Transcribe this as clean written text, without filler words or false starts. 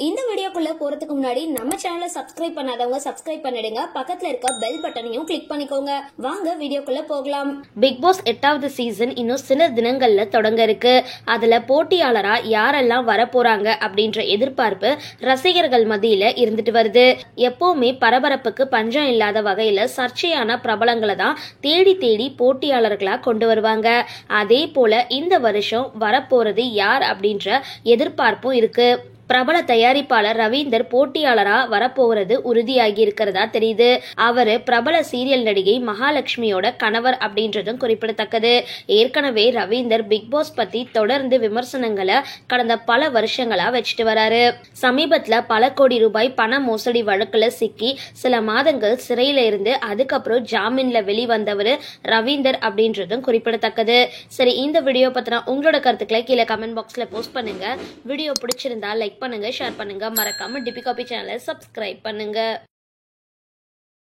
இந்த வீடியோக்குள்ள போறதுக்கு முன்னாடி நம்ம சேனலை சப்ஸ்கிரைப் பண்ணாதவங்க சப்ஸ்கிரைப் பண்ணிடுங்க. பக்கத்துல இருக்க பெல் பட்டனையும் கிளிக் பண்ணிக்கோங்க. வாங்க வீடியோக்குள்ள போகலாம். பிக் பாஸ் 8வது சீசன் இன்னும் சில தினங்கள்ல தொடங்க இருக்கு. அதுல போட்டியாளரா யாரெல்லாம் வர போறாங்க அப்படின்ற எதிர்பார்ப்பு ரசிகர்கள் மத்தியில இருந்துட்டு வருது. எப்பவுமே பரபரப்புக்கு பஞ்சம் இல்லாத வகையில சர்ச்சையான பிரபலங்களை தான் தேடி தேடி போட்டியாளர்களா கொண்டு வருவாங்க. அதே போல இந்த வருஷம் வரப்போறது யார் அப்படின்ற எதிர்பார்ப்பும் இருக்கு. பிரபல தயாரிப்பாளர் ரவீந்தர் போட்டியாளரா வரப்போகிறது உறுதியாகி இருக்கிறதா தெரியுது. அவரு பிரபல சீரியல் நடிகை மகாலட்சுமியோட கணவர் அப்படின்றதும் குறிப்பிடத்தக்கது. ஏற்கனவே ரவீந்தர் பிக் பாஸ் பத்தி தொடர்ந்து விமர்சனங்களை கடந்த பல வருஷங்களா வச்சுட்டு வராரு. சமீபத்துல பல கோடி ரூபாய் பண மோசடி வழக்குல சிக்கி சில மாதங்கள் சிறையில இருந்து அதுக்கப்புறம் ஜாமீன்ல வெளிவந்தவர் ரவீந்தர் அப்படின்றதும் குறிப்பிடத்தக்கது. சரி, இந்த வீடியோ பத்தின உங்களோட கருத்துக்களை கீழே கமெண்ட் பாக்ஸ்ல போஸ்ட் பண்ணுங்க. வீடியோ பிடிச்சிருந்தா லைக் பண்ணுங்க, ஷேர் பண்ணுங்க, மறக்காம டிபி காபி சேனலை சப்ஸ்கிரைப் பண்ணுங்க.